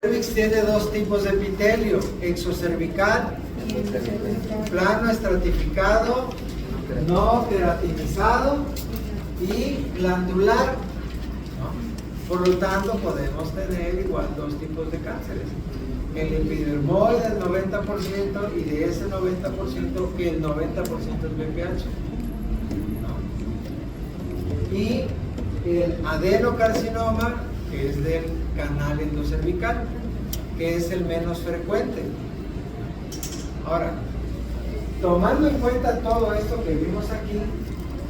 cervix tiene dos tipos de epitelio, exocervical, plano estratificado, no queratinizado y glandular, ¿no? Por lo tanto, podemos tener igual dos tipos de cánceres. El epidermoide del 90% y de ese 90% que el 90% es BPH, ¿no? Y el adenocarcinoma, que es del canal endocervical, que es el menos frecuente. Ahora, tomando en cuenta todo esto que vimos aquí,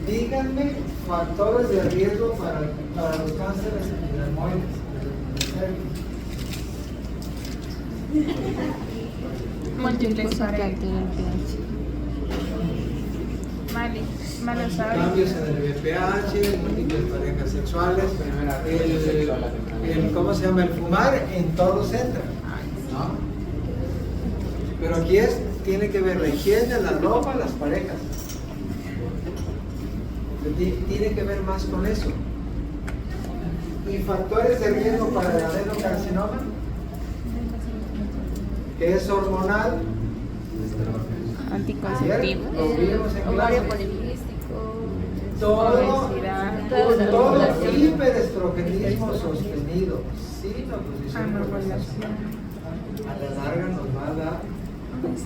díganme factores de riesgo para los cánceres epidermoides. Múltiples parejas. Malos hábitos. Cambios en el BPH, múltiples parejas sexuales, ¿cómo se llama? El fumar en todos entra, ¿no? Pero aquí tiene que ver la higiene, la ropa, las parejas. Tiene que ver más con eso. Y factores de riesgo para el adenocarcinoma, que es hormonal, Anticonceptivo. lo vimos en Ovario clase. poliquístico, Todo hiperestrogenismo sostenido sin oposición Anovulación. a la larga nos va a dar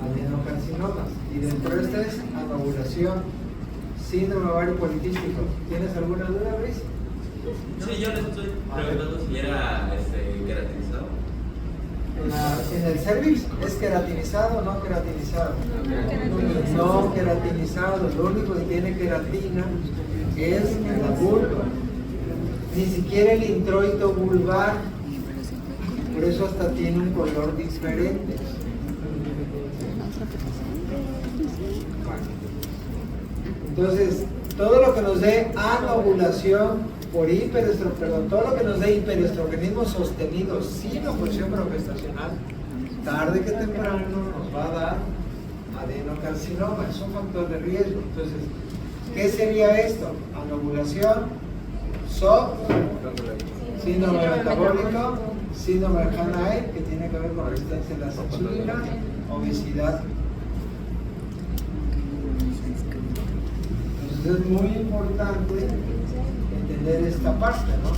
adenocarcinomas. Y dentro de esta es anovulación, síndrome ovario poliquístico. ¿Tienes alguna duda, Luis? Sí, yo le estoy preguntando si era queratinizado. En el cervix es queratinizado o no queratinizado. No queratinizado, lo único que tiene queratina es la vulva, ni siquiera el introito vulvar, por eso hasta tiene un color diferente. Entonces, todo lo que nos dé anovulación por todo lo que nos dé hiperestrogenismo sostenido sin oposición progestacional, tarde que temprano nos va a dar adenocarcinoma, es un factor de riesgo. Entonces, ¿qué sería esto? Anovulación, SOP, síndrome metabólico, síndrome de Hanae, que tiene que ver con resistencia a la insulina, obesidad. Entonces es muy importante entender esta parte, ¿no?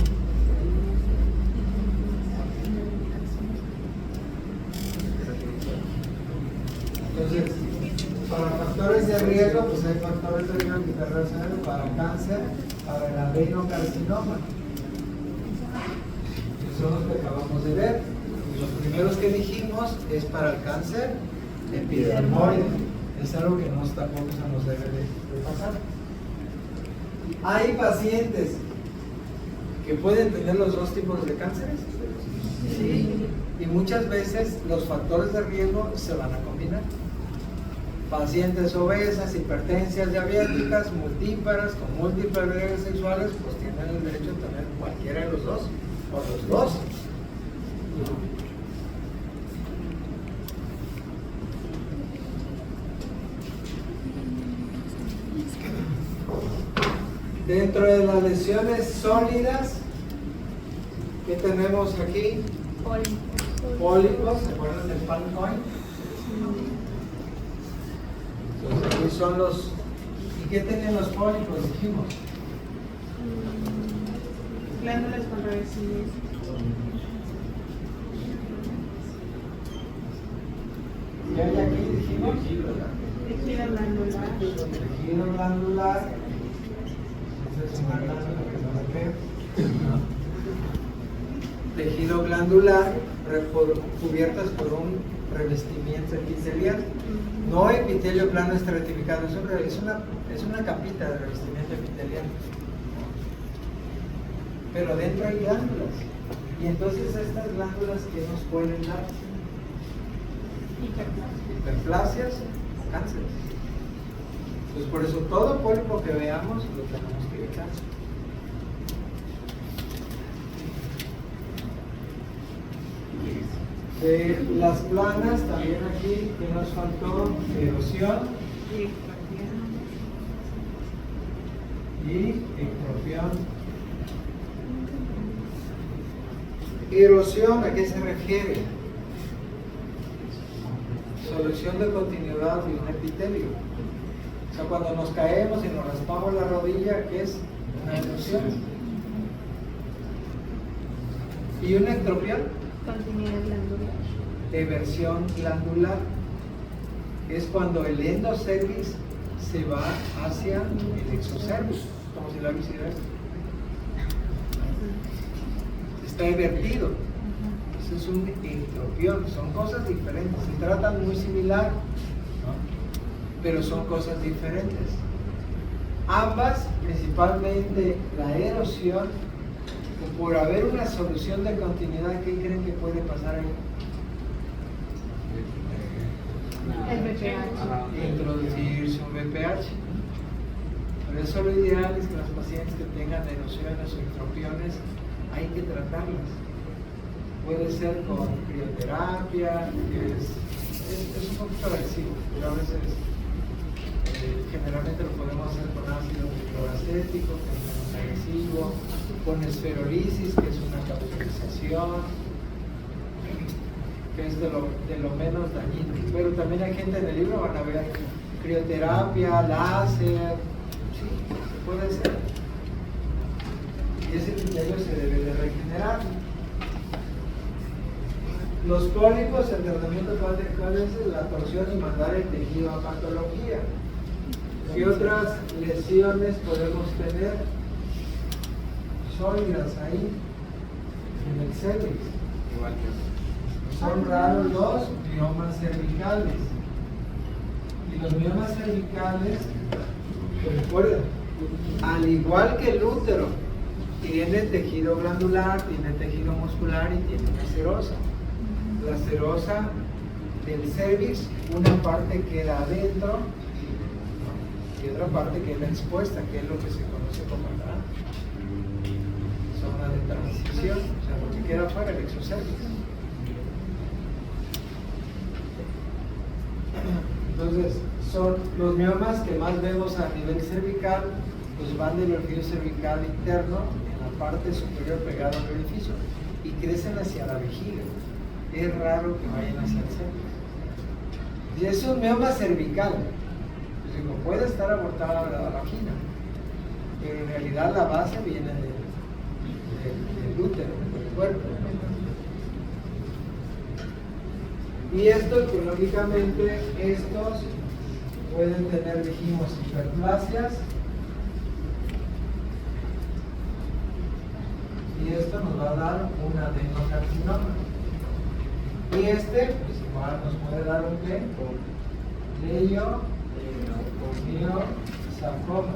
Entonces, para factores de riesgo, pues hay factores de riesgo que están relacionados para cáncer, para el adenocarcinoma, que son los que acabamos de ver. Y los primeros que dijimos es para el cáncer epidermoide. Es algo que tampoco se nos debe de pasar. Hay pacientes que pueden tener los dos tipos de cánceres. Sí. Y muchas veces los factores de riesgo se van a combinar. Pacientes obesas, hipertensas, diabéticas, multíparas, con múltiples reglas sexuales, pues tienen el derecho a tener cualquiera de los dos, o los dos. Dentro de las lesiones sólidas, ¿qué tenemos aquí? Pólipos, ¿se acuerdan del palm coin? Entonces aquí son los... ¿Y qué tienen los pólipos? Dijimos. Glándulas con revestimiento. ¿Qué hay aquí? Dijimos. Tejido glandular. Tejido glandular. Es una glándula que no se ve. Tejido glandular cubiertas por un revestimiento epitelial. No epitelio plano estratificado, es una capita de revestimiento epitelial. Pero dentro hay glándulas. Y entonces estas glándulas, ¿qué nos pueden dar? Hiperplasias o cánceres. Entonces por eso todo pólipo que veamos lo tenemos que evitar. De las planas también aquí que nos faltó erosión y ectropión. Erosión, ¿a qué se refiere? Solución de continuidad de un epitelio. O sea, cuando nos caemos y nos raspamos la rodilla, ¿qué es? Una erosión. ¿Y una ectropión? Continuidad glandular. Eversión glandular. Es cuando el endocervix se va hacia el exocervix, como si la hiciera esto. Está invertido. Eso es un ectropión. Son cosas diferentes. Se tratan muy similar, ¿no? Pero son cosas diferentes. Ambas, principalmente la erosión, por haber una solución de continuidad, ¿qué creen que puede pasar ahí? El BPH. Introducirse un BPH. Por eso lo ideal es que los pacientes que tengan erosiones o ectropiones hay que tratarlas. Puede ser con crioterapia, que es un poquito agresivo, pero a veces generalmente lo podemos hacer con ácido cloracético, que es menos agresivo, con esferolisis, que es una capsularización, que es de lo menos dañino. Pero también hay gente en el libro, van a ver crioterapia, láser, sí, puede ser. Y ese epitelio se debe de regenerar. Los pólipos, el tratamiento cuál es la torsión y mandar el tejido a patología. ¿Qué otras lesiones podemos tener sólidas ahí en el cervix? Igual que Son raros los miomas cervicales. Y los miomas cervicales, recuerden, al igual que el útero, tiene tejido glandular, tiene tejido muscular y tiene una serosa. La serosa del cervix, una parte queda adentro y otra parte queda expuesta, que es lo que se conoce como la zona de transición, o sea, lo que queda fuera, el exocervix. Entonces, son los miomas que más vemos a nivel cervical, pues van del orificio cervical interno, en la parte superior pegado al orificio, y crecen hacia la vejiga. Es raro que vayan hacia el cervix. Y es un mioma cervical. Pues digo, puede estar abortada la vagina, pero en realidad la base viene del útero, del cuerpo. Y esto, ecológicamente, estos pueden tener, dijimos, hiperplasias. Y esto nos va a dar un adenocarcinoma. Y este, pues igual nos puede dar un qué? Leiomyosarcoma.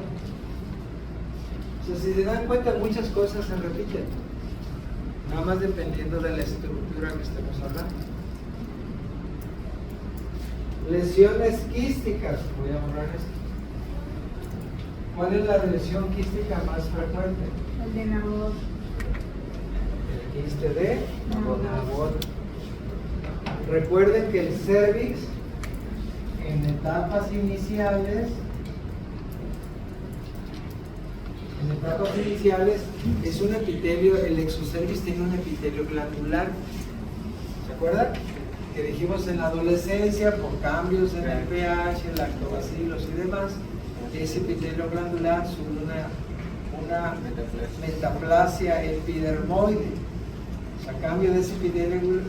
O sea, si se dan cuenta, muchas cosas se repiten, nada más dependiendo de la estructura que estemos hablando. Lesiones quísticas, voy a borrar esto. ¿Cuál es la lesión quística más frecuente? El de Nabot. El quiste de Nabot. Recuerden que el cervix en etapas iniciales es un epitelio, el exocervix tiene un epitelio glandular. ¿Se acuerdan? Que dijimos en la adolescencia, por cambios en el pH, lactobacilos y demás, ese epitelio glandular sube una metaplasia epidermoide. O sea, cambio de ese epitelio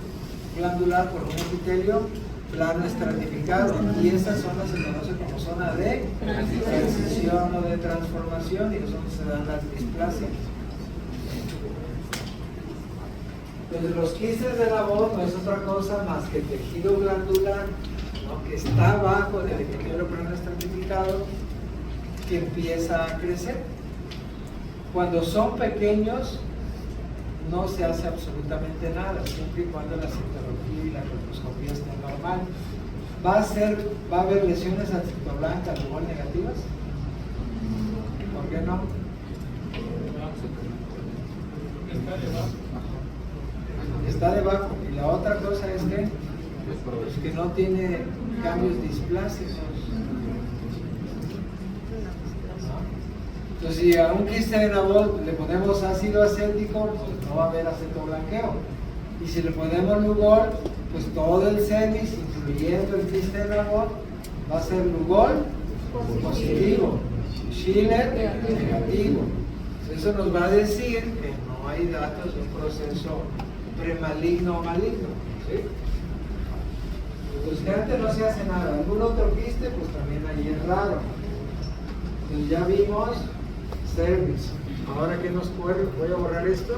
glandular por un epitelio plano estratificado, y esas zonas se conoce como zona de transición o de transformación, y es donde se dan las displasias. Entonces, los quistes de Nabot no es otra cosa más que tejido glandular, ¿no?, que está abajo del epitelio plano estratificado, que empieza a crecer. Cuando son pequeños no se hace absolutamente nada, siempre y cuando la citología y la colposcopía estén normal. ¿Va a haber lesiones acitoblancas igual negativas? ¿Por qué no? Está debajo. Y la otra cosa es que, pues, que no tiene cambios displásicos. Entonces, si a un quiste de Nabot le ponemos ácido acético, pues no va a haber acetoblanqueo. Y si le ponemos Lugol, pues todo el cervix, incluyendo el quiste de Nabot, va a ser Lugol positivo, Schiller negativo. Eso nos va a decir que no hay datos de un proceso premaligno o maligno. ¿Sí? Entonces, que antes no se hace nada. Algún otro quiste, pues también ahí es raro. Entonces ya vimos cervix. Ahora, ¿qué nos ocurre? Voy a borrar esto.